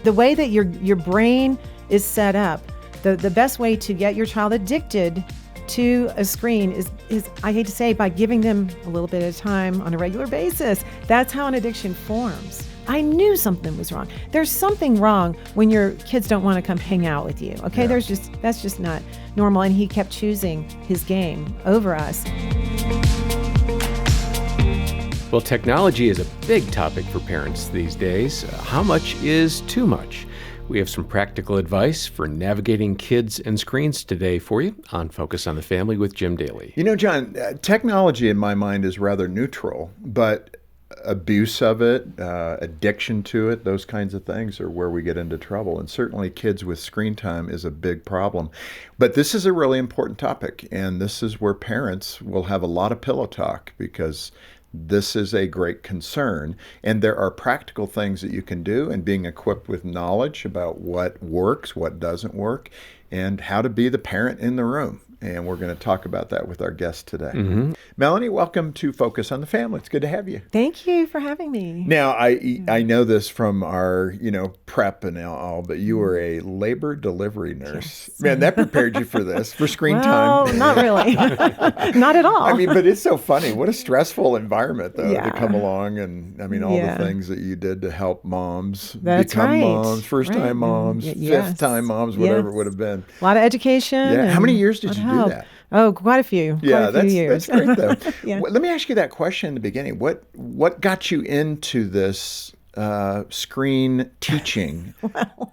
The way that your brain is set up, the best way to get your child addicted to a screen is, I hate to say, by giving them a little bit of time on a regular basis. That's how an addiction forms. I knew something was wrong. There's something wrong when your kids don't want to come hang out with you. Okay, Yeah. that's just not normal. And he kept choosing his game over us. Well, technology is a big topic for parents these days. How much is too much? We have some practical advice for navigating kids and screens today for you on Focus on the Family with Jim Daly. You know, John, technology in my mind is rather neutral, but abuse of it, addiction to it, those kinds of things are where we get into trouble. And certainly kids with screen time is a big problem. But this is a really important topic, and this is where parents will have a lot of pillow talk because this is a great concern. And there are practical things that you can do, and being equipped with knowledge about what works, what doesn't work, and how to be the parent in the room. And we're going to talk about that with our guest today. Mm-hmm. Melanie, welcome to Focus on the Family. It's good to have you. Thank you for having me. Now, I know this from our, prep and all, but you were a labor delivery nurse. Yes. Man, that prepared you for this, for screen Well, time. not really. Not at all. I mean, but it's so funny. What a stressful environment, though, Yeah. to come along. And I mean, all Yeah. the things that you did to help moms That's become right. moms, first-time moms, Yes. fifth-time moms, whatever Yes. it would have been. A lot of education. Yeah. How and many years did a lot you of do help. that? Oh, quite a few. Yeah, Quite a few years. that's great, though. Yeah. Well, let me ask you that question in the beginning. What got you into this screen teaching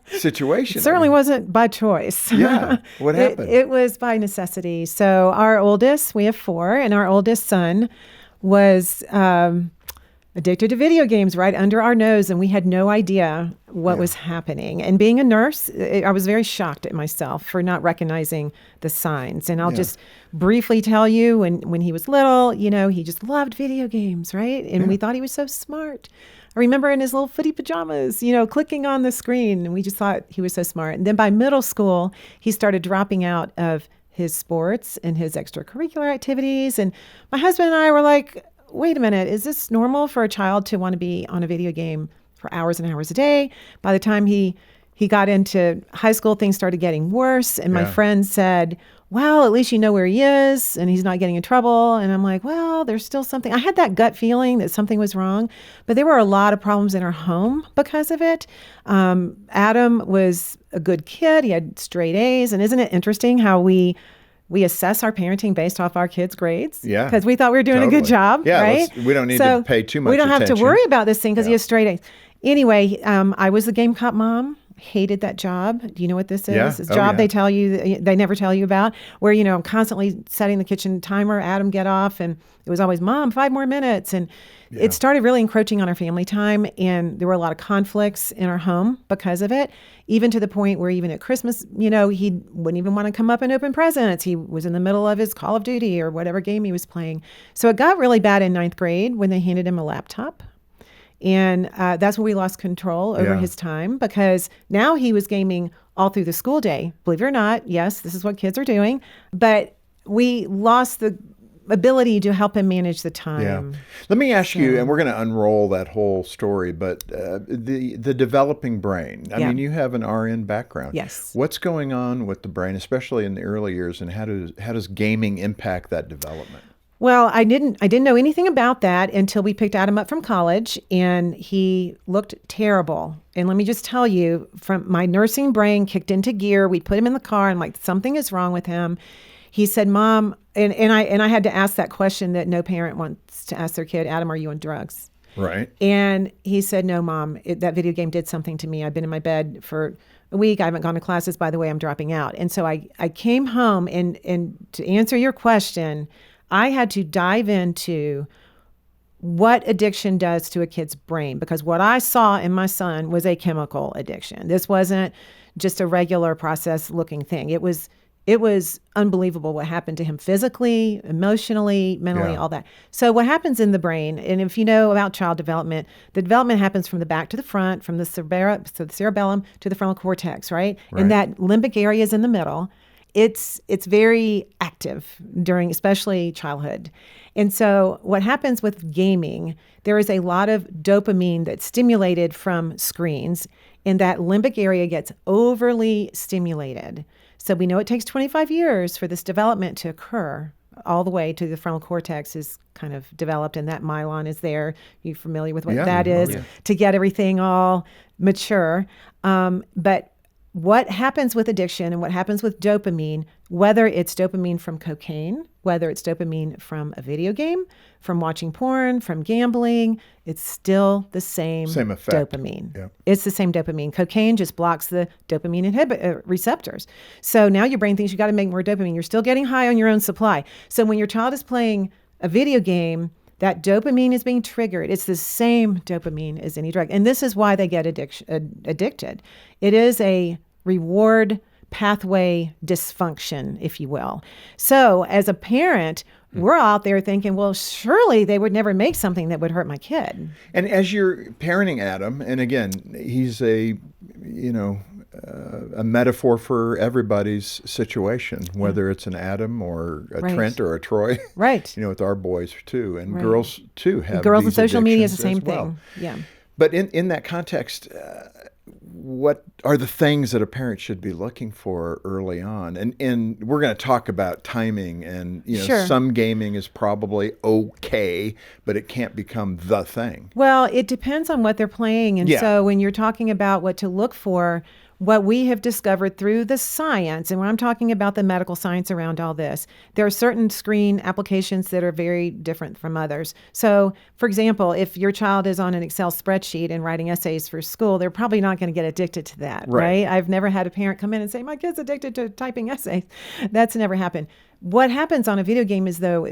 situation? It certainly wasn't by choice. Yeah. What happened? It was by necessity. So our oldest, we have 4, and our oldest son was addicted to video games right under our nose, and we had no idea what was happening. And being a nurse, I was very shocked at myself for not recognizing the signs. And I'll just briefly tell you, when he was little, he just loved video games, right? And we thought he was so smart. I remember in his little footy pajamas, clicking on the screen, and we just thought he was so smart. And then by middle school, he started dropping out of his sports and his extracurricular activities. And my husband and I were like, wait a minute, is this normal for a child to want to be on a video game for hours and hours a day? By the time he got into high school, things started getting worse. And my friend said, well, at least you know where he is and he's not getting in trouble. And I'm like, well, there's still something. I had that gut feeling that something was wrong, but there were a lot of problems in our home because of it. Adam was a good kid. He had straight A's. And isn't it interesting how we assess our parenting based off our kids' grades? Yeah. Because we thought we were doing a good job, Yeah, right? we don't need to pay too much We don't have to attention. worry about this thing because he has straight A's. Anyway, I was the game cop mom. Hated that job. Do you know what this is? Yeah. It's a Oh, job yeah. they never tell you about, where, I'm constantly setting the kitchen timer, Adam get off, and it was always, Mom, 5 more minutes. And it started really encroaching on our family time, and there were a lot of conflicts in our home because of it, even to the point where even at Christmas, he wouldn't even want to come up and open presents. He was in the middle of his Call of Duty or whatever game he was playing. So it got really bad in 9th grade when they handed him a laptop. And that's when we lost control over his time, because now he was gaming all through the school day. Believe it or not, yes, this is what kids are doing. But we lost the ability to help him manage the time. Yeah. Let me ask you, and we're going to unroll that whole story, but the developing brain. I mean, you have an RN background. Yes. What's going on with the brain, especially in the early years, and how does gaming impact that development? Well, I didn't know anything about that until we picked Adam up from college, and he looked terrible. And let me just tell you, from my nursing brain kicked into gear. We put him in the car, and I'm like, something is wrong with him. He said, Mom, and I had to ask that question that no parent wants to ask their kid, Adam, are you on drugs? Right. And he said, no, Mom, that video game did something to me. I've been in my bed for a week. I haven't gone to classes. By the way, I'm dropping out. And so I came home, and to answer your question, I had to dive into what addiction does to a kid's brain, because what I saw in my son was a chemical addiction. This wasn't just a regular process looking thing. It was unbelievable what happened to him physically, emotionally, mentally, all that. So what happens in the brain, and if you know about child development, the development happens from the back to the front, from the cerebellum to the frontal cortex, right? And that limbic area is in the middle. it's very active during especially childhood. And so what happens with gaming, there is a lot of dopamine that's stimulated from screens, and that limbic area gets overly stimulated. So we know it takes 25 years for this development to occur. All the way to the frontal cortex is kind of developed, and that myelin is there. You're familiar with what that is, to get everything all mature. But what happens with addiction and what happens with dopamine, whether it's dopamine from cocaine, whether it's dopamine from a video game, from watching porn, from gambling, it's still the same effect. Dopamine. Yep. It's the same dopamine. Cocaine just blocks the dopamine receptors. So now your brain thinks you got to make more dopamine. You're still getting high on your own supply. So when your child is playing a video game, that dopamine is being triggered. It's the same dopamine as any drug. And this is why they get addicted. It is a reward pathway dysfunction, if you will. So as a parent, we're out there thinking, well, surely they would never make something that would hurt my kid. And as you're parenting Adam, and again, he's a metaphor for everybody's situation, whether it's an Adam or a Trent or a Troy. Right. With our boys too, and girls too have girls these and social media is the same addictions as well. thing. Yeah. But in that context, what are the things that a parent should be looking for early on? And we're going to talk about timing, and Sure. some gaming is probably okay, but it can't become the thing. Well, it depends on what they're playing. And so when you're talking about what to look for, what we have discovered through the science, and when I'm talking about the medical science around all this, there are certain screen applications that are very different from others. So, for example, if your child is on an Excel spreadsheet and writing essays for school, they're probably not going to get addicted to that, right? I've never had a parent come in and say, my kid's addicted to typing essays. That's never happened. What happens on a video game is, though,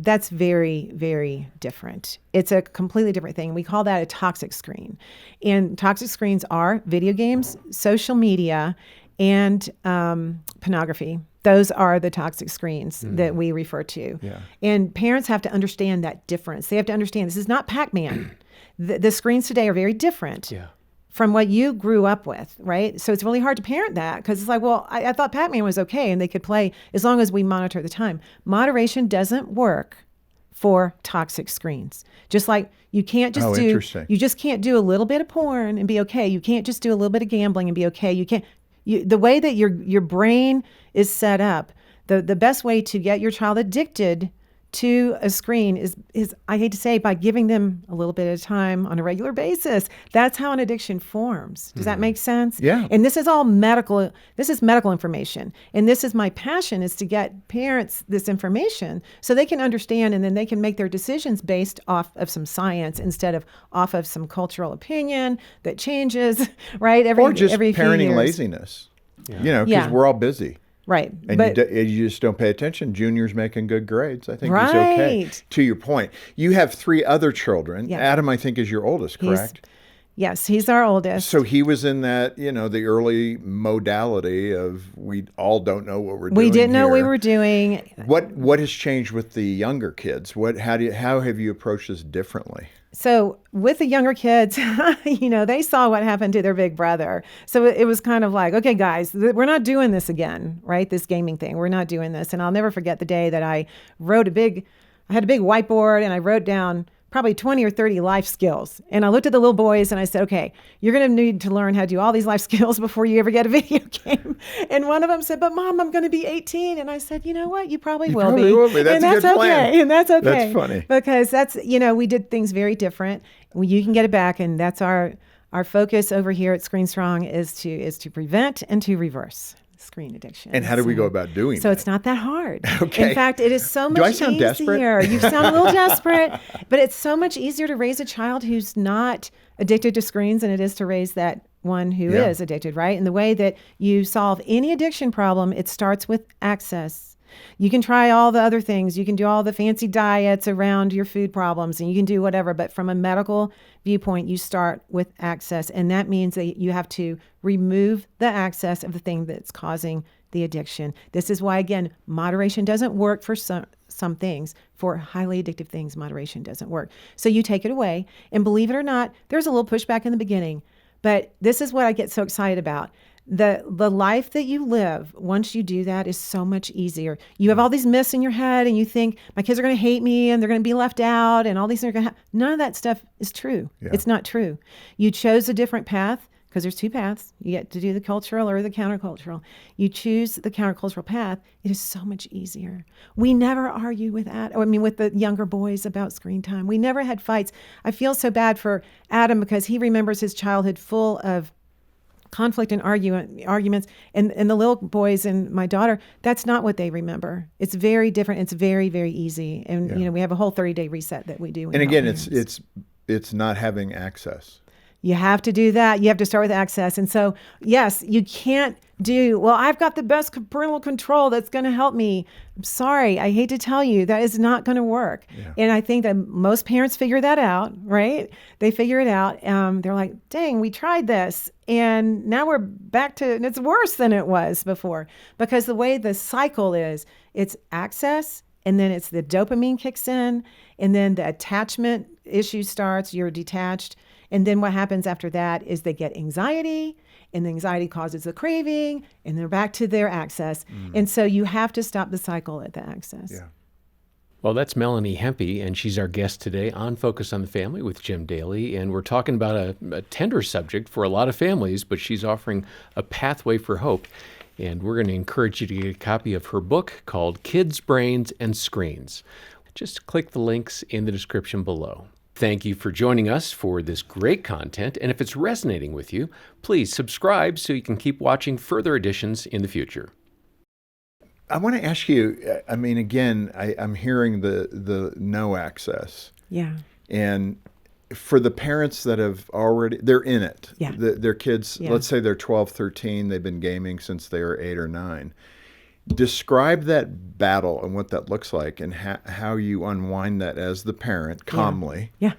that's very, very different. It's a completely different thing. We call that a toxic screen. And toxic screens are video games, social media, and pornography. Those are the toxic screens that we refer to. Yeah. And parents have to understand that difference. They have to understand this is not Pac-Man. The screens today are very different. From what you grew up with, right? So it's really hard to parent that, because it's like, well, I thought Pac-Man was okay and they could play as long as we monitor the time. Moderation doesn't work for toxic screens. Just like you can't just you just can't do a little bit of porn and be okay. You can't just do a little bit of gambling and be okay. The way that your brain is set up, the best way to get your child addicted to a screen is I hate to say, by giving them a little bit of time on a regular basis. That's how an addiction forms. Does that make sense? Yeah. And this is all medical. This is medical information. And this is my passion, is to get parents this information so they can understand, and then they can make their decisions based off of some science instead of off of some cultural opinion that changes, right? Or just every few parenting years. laziness, because we're all busy. Right. And but, you just don't pay attention. Junior's making good grades. I think right. he's okay. To your point, you have 3 other children. Yeah. Adam, I think, is your oldest, correct? Yes, he's our oldest. So he was in that, the early modality of we all don't know what we're doing. We didn't know here. what we were doing. What has changed with the younger kids? How have you approached this differently? So with the younger kids, they saw what happened to their big brother. So it was kind of like, okay, guys, we're not doing this again, right? This gaming thing, we're not doing this. And I'll never forget the day that I had a big whiteboard, and I wrote down probably 20 or 30 life skills. And I looked at the little boys and I said, okay, you're going to need to learn how to do all these life skills before you ever get a video game. And one of them said, but Mom, I'm going to be 18. And I said, you know what? You probably will be. That's and a good plan. And that's okay. That's funny. Because that's, we did things very different. You can get it back. And that's our focus over here at Screen Strong is to prevent and to reverse screen addiction. And how do we go about doing that? So it's not that hard. Okay. In fact, it is so much Do I sound easier. desperate? You sound a little desperate, but it's so much easier to raise a child who's not addicted to screens than it is to raise that one who is addicted, right? And the way that you solve any addiction problem, it starts with access. You can try all the other things. You can do all the fancy diets around your food problems, and you can do whatever. But from a medical viewpoint, you start with access. And that means that you have to remove the access of the thing that's causing the addiction. This is why, again, moderation doesn't work for some things. For highly addictive things, moderation doesn't work. So you take it away. And believe it or not, there's a little pushback in the beginning. But this is what I get so excited about. the life that you live once you do that is so much easier. You have all these myths in your head and you think my kids are going to hate me and they're going to be left out and all these things are going to happen. None of that stuff is true. Yeah. It's not true. You chose a different path because there's two paths. You get to do the cultural or the countercultural. You choose the countercultural path. It is so much easier. We never argue with that. I mean, with the younger boys about screen time. We never had fights. I feel so bad for Adam because he remembers his childhood full of conflict and arguments. And the little boys and my daughter, that's not what they remember. It's very different. It's very, very easy. And, we have a whole 30-day reset that we do. And again, it's not having access. You have to do that. You have to start with access. And so, yes, you can't I've got the best parental control that's going to help me. I'm sorry. I hate to tell you that is not going to work. Yeah. And I think that most parents figure that out, right? They figure it out. They're like, dang, we tried this. And now we're back to, and it's worse than it was before. Because the way the cycle is, it's access, and then it's the dopamine kicks in, and then the attachment issue starts, you're detached. And then what happens after that is they get anxiety, and the anxiety causes a craving, and they're back to their access. And so you have to stop the cycle at the access. Yeah. Well, that's Melanie Hempe, and she's our guest today on Focus on the Family with Jim Daly. And we're talking about a tender subject for a lot of families, but she's offering a pathway for hope. And we're going to encourage you to get a copy of her book called Kids, Brains, and Screens. Just click the links in the description below. Thank you for joining us for this great content. And if it's resonating with you, please subscribe so you can keep watching further editions in the future. I want to ask you, I mean, again, I'm hearing the no access. Yeah. And for the parents that have already, they're in it. Yeah. Their kids, let's say they're 12, 13, they've been gaming since they were 8 or 9. Describe that battle and what that looks like and how you unwind that as the parent calmly. Yeah.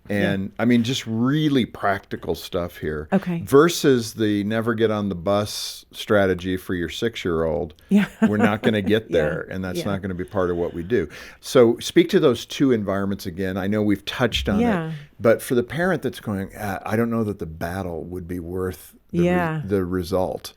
And I mean, just really practical stuff here. Okay. Versus the never get on the bus strategy for your 6-year-old. Yeah. We're not going to get there, and that's not going to be part of what we do. So speak to those two environments again. I know we've touched on it, but for the parent that's going, I don't know that the battle would be worth the result.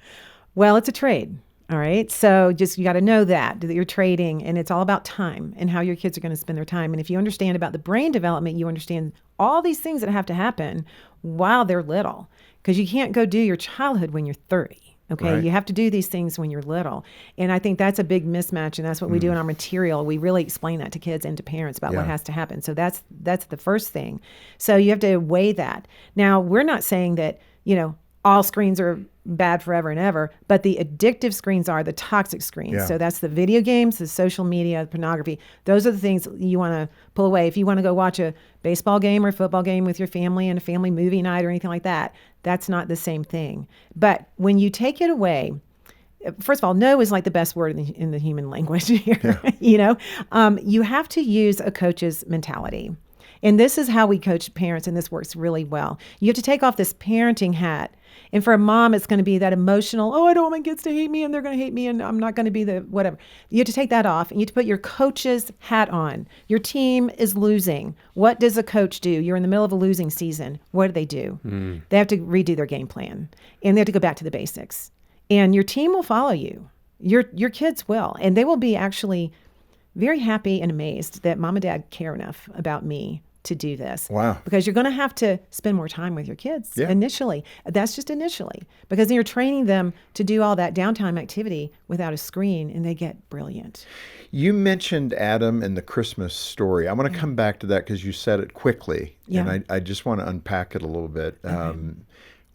Well, it's a trade. All right. So you got to know that you're trading, and it's all about time and how your kids are going to spend their time. And if you understand about the brain development, you understand all these things that have to happen while they're little, because you can't go do your childhood when you're 30. Okay. Right. You have to do these things when you're little. And I think that's a big mismatch. And that's what we do in our material. We really explain that to kids and to parents about what has to happen. So that's the first thing. So you have to weigh that. Now, we're not saying that, all screens are bad forever and ever, but the addictive screens are the toxic screens. Yeah. So that's the video games, the social media, the pornography. Those are the things you want to pull away. If you want to go watch a baseball game or football game with your family and a family movie night or anything like that, that's not the same thing. But when you take it away, first of all, no is like the best word in the human language here. Yeah. You have to use a coach's mentality. And this is how we coach parents, and this works really well. You have to take off this parenting hat. And for a mom, it's going to be that emotional, I don't want my kids to hate me, and they're going to hate me, and I'm not going to be the whatever. You have to take that off, and you have to put your coach's hat on. Your team is losing. What does a coach do? You're in the middle of a losing season. What do? They have to redo their game plan, and they have to go back to the basics. And your team will follow you. Your kids will, and they will be actually very happy and amazed that mom and dad care enough about me to do this. Wow. Because you're going to have to spend more time with your kids initially. That's just initially. Because then you're training them to do all that downtime activity without a screen, and they get brilliant. You mentioned Adam and the Christmas story. I want to come back to that because you said it quickly. Yeah. And I just want to unpack it a little bit. Okay.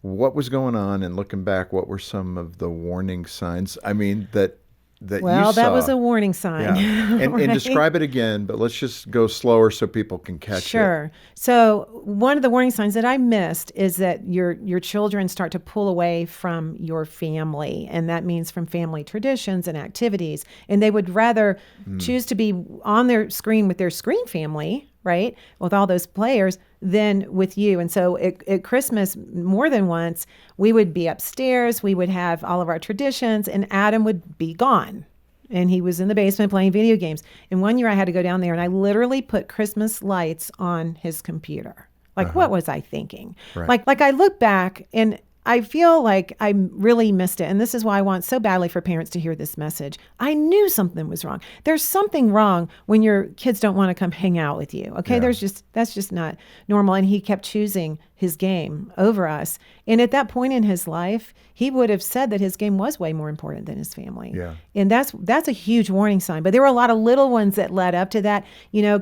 What was going on, and looking back, what were some of the warning signs? I mean, that you saw. That was a warning sign. Yeah. And describe it again, but let's just go slower so people can catch it. Sure. So one of the warning signs that I missed is that your children start to pull away from your family, and that means from family traditions and activities. And they would rather choose to be on their screen with their screen family, right, with all those players, than with you. And so at Christmas, more than once, we would be upstairs, we would have all of our traditions, and Adam would be gone. And he was in the basement playing video games. And one year I had to go down there, and I literally put Christmas lights on his computer. Like, what was I thinking? Right. Like I look back, and I feel like I really missed it. And this is why I want so badly for parents to hear this message. I knew something was wrong. There's something wrong when your kids don't want to come hang out with you. Okay. Yeah. That's just not normal. And he kept choosing his game over us. And at that point in his life, he would have said that his game was way more important than his family. Yeah. And that's a huge warning sign. But there were a lot of little ones that led up to that.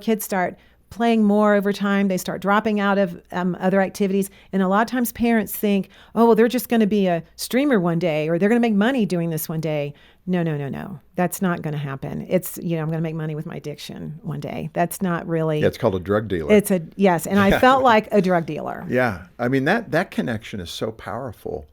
Kids start playing more over time. They start dropping out of other activities. And a lot of times parents think, oh, well, they're just going to be a streamer one day, or they're going to make money doing this one day. No. That's not going to happen. It's, I'm going to make money with my addiction one day. That's not really. Yeah, it's called a drug dealer. Yes. And I felt like a drug dealer. Yeah. I mean, that connection is so powerful,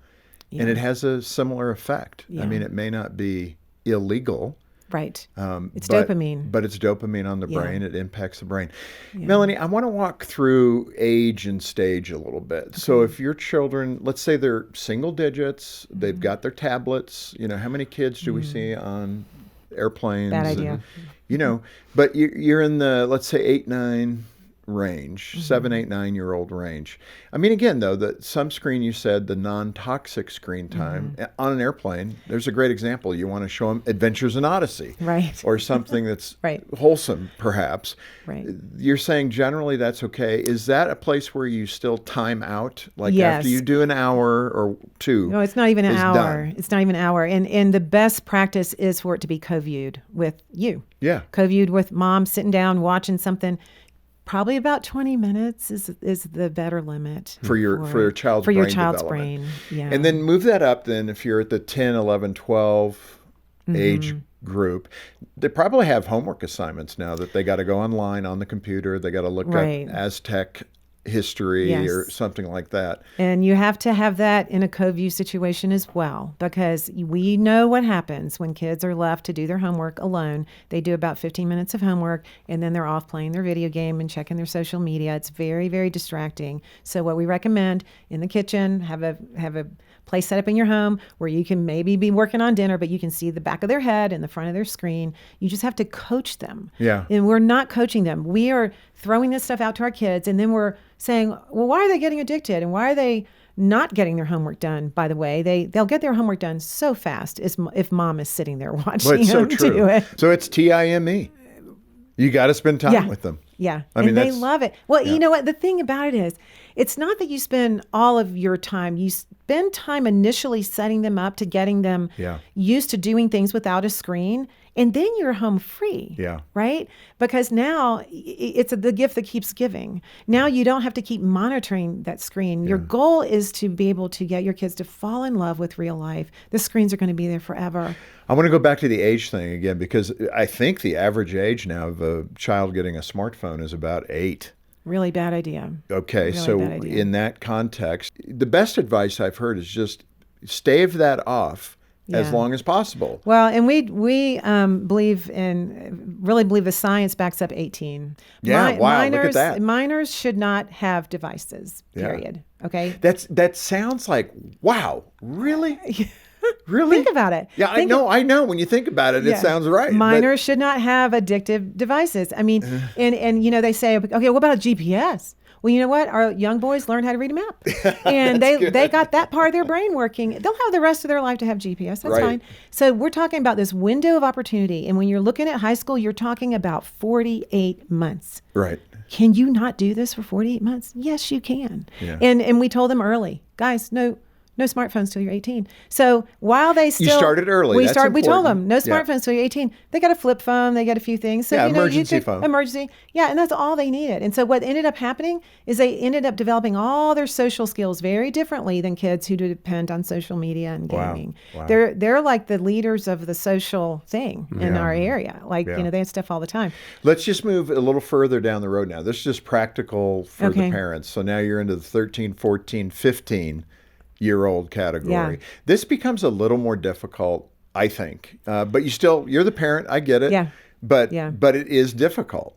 and it has a similar effect. Yeah. I mean, it may not be illegal. Right. It's dopamine. But it's dopamine on the brain. It impacts the brain. Yeah. Melanie, I want to walk through age and stage a little bit. Okay. So if your children, let's say they're single digits, they've got their tablets, how many kids do we see on airplanes? Bad idea. But you're in the, let's say, 8, 9 range, 7, 8, 9-year-old range. I mean, again, though, some screen, you said the non-toxic screen time on an airplane. There's a great example. You want to show them Adventures in Odyssey, right? Or something that's right. wholesome, perhaps. Right. You're saying generally that's okay. Is that a place where you still time out, like yes. after you do an hour or two? No, it's not even an hour. Done. It's not even an hour. And the best practice is for it to be co-viewed with you. Yeah. Co-viewed with mom, sitting down, watching something. Probably about 20 minutes is the better limit for your child's brain. Yeah. And then move that up then if you're at the 10, 11, 12 age group. They probably have homework assignments now that they got to go online on the computer. They got to look up Aztec history or something like that. And you have to have that in a co-view situation as well, because we know what happens when kids are left to do their homework alone. They do about 15 minutes of homework, and then they're off playing their video game and checking their social media. It's very, very distracting. So what we recommend in the kitchen, have a place set up in your home where you can maybe be working on dinner, but you can see the back of their head and the front of their screen. You just have to coach them. Yeah. And we're not coaching them. We are throwing this stuff out to our kids, and then we're saying, well, why are they getting addicted? And why are they not getting their homework done? By the way, they'll get their homework done so fast if mom is sitting there watching them do it. So it's TIME. You got to spend time with them. Yeah. And they love it. Well, you know what? The thing about it is, it's not that you spend all of your time. You spend time initially setting them up to getting them used to doing things without a screen. And then you're home free, right? Because now it's the gift that keeps giving. Now you don't have to keep monitoring that screen. Your goal is to be able to get your kids to fall in love with real life. The screens are going to be there forever. I want to go back to the age thing again, because I think the average age now of a child getting a smartphone is about 8. Really bad idea. Okay, really so bad idea. In that context, the best advice I've heard is just stave that off as long as possible. Well, and we believe the science backs up 18. Yeah, wow, look at that. Minors should not have devices, period. Okay? That sounds like, wow, really? Really? Think about it. Yeah, I know. When you think about it, it sounds right. Minors should not have addictive devices. I mean, and they say, okay, what about a GPS? Well, you know what? Our young boys learn how to read a map. And they got that part of their brain working. They'll have the rest of their life to have GPS. That's fine. So we're talking about this window of opportunity. And when you're looking at high school, you're talking about 48 months. Right. Can you not do this for 48 months? Yes, you can. Yeah. And we told them early, guys, no smartphones till you're 18. So while they still... You started early. We told them, no smartphones till you're 18. They got a flip phone. They got a few things. So, emergency phone. Emergency. Yeah, and that's all they needed. And so what ended up happening is they ended up developing all their social skills very differently than kids who depend on social media and gaming. Wow. They're like the leaders of the social thing in our area. They have stuff all the time. Let's just move a little further down the road now. This is just practical for the parents. So now you're into the 13, 14, 15-year-old category. Yeah. This becomes a little more difficult, I think. But you're the parent. I get it. Yeah. But it is difficult.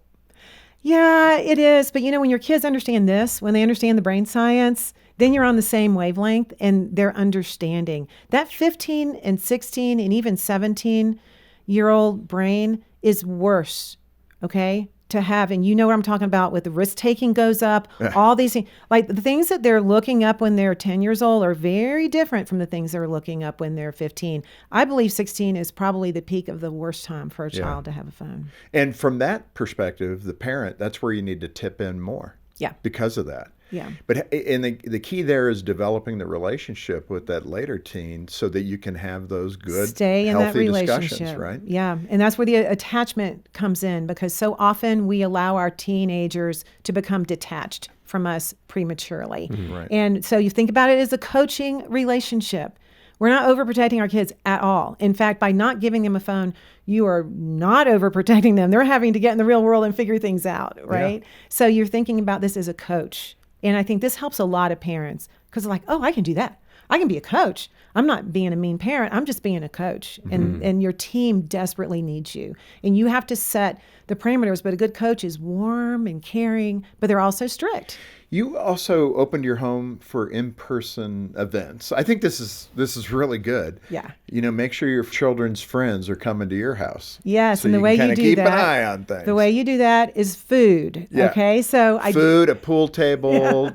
Yeah, it is. But when your kids understand this, when they understand the brain science, then you're on the same wavelength and they're understanding. That 15 and 16 and even 17-year-old brain is worse, okay, to have, and you know what I'm talking about with the risk taking goes up, all these things, like the things that they're looking up when they're 10 years old are very different from the things they're looking up when they're 15. I believe 16 is probably the peak of the worst time for a child to have a phone. And from that perspective, the parent, that's where you need to tip in more. Yeah. Because of that. Yeah. But and the key there is developing the relationship with that later teen so that you can have those good, stay in that healthy discussions, relationship, right? Yeah. And that's where the attachment comes in, because so often we allow our teenagers to become detached from us prematurely. Right. And so you think about it as a coaching relationship. We're not overprotecting our kids at all. In fact, by not giving them a phone, you are not overprotecting them. They're having to get in the real world and figure things out, right? Yeah. So you're thinking about this as a coach. And I think this helps a lot of parents, because they're like, oh, I can do that. I can be a coach. I'm not being a mean parent. I'm just being a coach. And your team desperately needs you. And you have to set the parameters. But a good coach is warm and caring, but they're also strict. You also opened your home for in-person events. I think this is really good. Yeah. You know, make sure your children's friends are coming to your house. Yes, so and the way you do keep that, an eye on things. The way you do that is food. Yeah. Okay, so food, a pool table,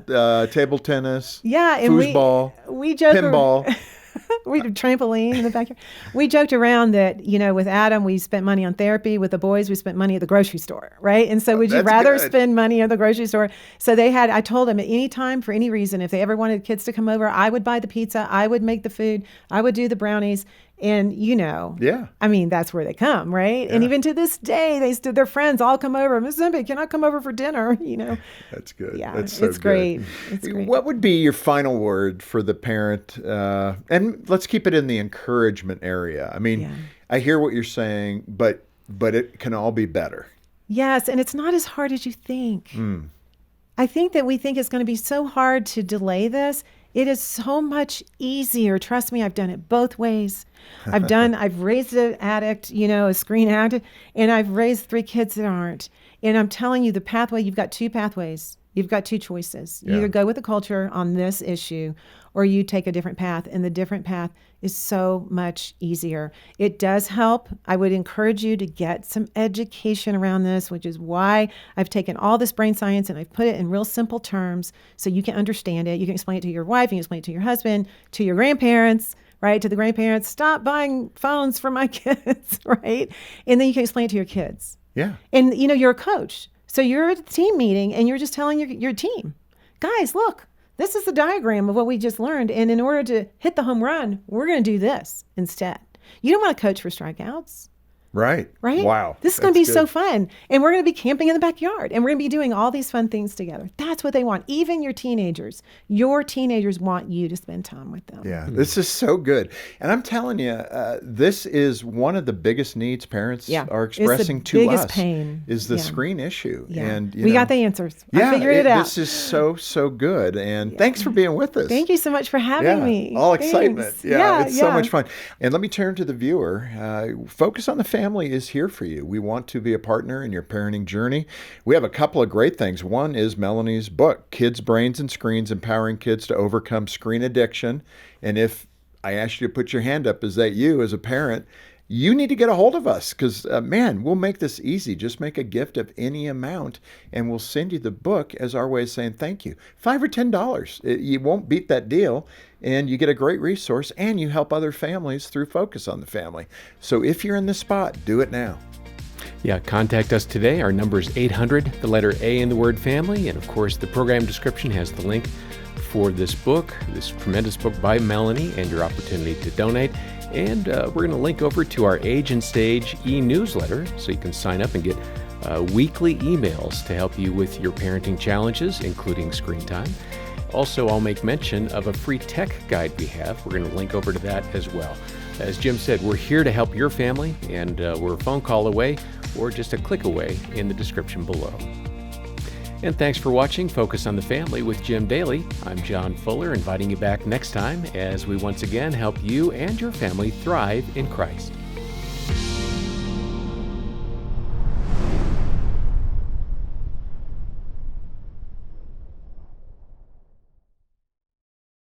table tennis. Yeah, and foosball, we joke pinball. We did trampoline in the backyard. We joked around that, you know, with Adam, we spent money on therapy. With the boys, we spent money at the grocery store, right? And so would you rather spend money at the grocery store? So I told them at any time, for any reason, if they ever wanted kids to come over, I would buy the pizza, I would make the food, I would do the brownies. And, you know, I mean, that's where they come, right? Yeah. And even to this day, their friends all come over. Miss Hempe, can I come over for dinner? You know, that's good. Yeah, that's so it's great. It's great. What would be your final word for the parent? And let's keep it in the encouragement area. I mean, I hear what you're saying, but it can all be better. Yes, and it's not as hard as you think. I think that we think it's going to be so hard to delay this. It is so much easier. Trust me, I've done it both ways. I've raised an addict, you know, a screen addict, and I've raised 3 kids that aren't. And I'm telling you, the pathway, you've got 2 pathways. You've got 2 choices. You either go with the culture on this issue, or you take a different path. And the different path is so much easier. It does help. I would encourage you to get some education around this, which is why I've taken all this brain science and I've put it in real simple terms so you can understand it. You can explain it to your wife, you can explain it to your husband, to your grandparents, right? To the grandparents, stop buying phones for my kids, right? And then you can explain it to your kids. Yeah. And, you know, you're a coach. So you're at a team meeting and you're just telling your team, guys, look, this is the diagram of what we just learned. And in order to hit the home run, we're going to do this instead. You don't want to coach for strikeouts. Right. Wow. This is going to be so fun. And we're going to be camping in the backyard. And we're going to be doing all these fun things together. That's what they want. Even your teenagers. Your teenagers want you to spend time with them. Yeah. This is so good. And I'm telling you, this is one of the biggest needs parents are expressing to us. Biggest pain. Is the screen issue. Yeah. And we got the answers. I figured it out. This is so good. And thanks for being with us. Thank you so much for having me. All excitement. Yeah, it's so much fun. And let me turn to the viewer. Focus on the family is here for you. We want to be a partner in your parenting journey. We have a couple of great things. One is Melanie's book, Kids, Brains, and Screens, Empowering Kids to Overcome Screen Addiction. And if I asked you to put your hand up, is that you as a parent? You need to get a hold of us because, man, we'll make this easy. Just make a gift of any amount and we'll send you the book as our way of saying thank you. $5 or $10. You won't beat that deal. And you get a great resource and you help other families through Focus on the Family. So if you're in this spot, do it now. Yeah, contact us today. Our number is 800, the letter A in the word family. And of course, the program description has the link for this book, this tremendous book by Melanie, and your opportunity to donate. And we're going to link over to our Age and Stage e-newsletter so you can sign up and get weekly emails to help you with your parenting challenges, including screen time. Also, I'll make mention of a free tech guide we have. We're going to link over to that as well. As Jim said, we're here to help your family, and we're a phone call away or just a click away in the description below. And thanks for watching Focus on the Family with Jim Daly. I'm John Fuller, inviting you back next time as we once again help you and your family thrive in Christ.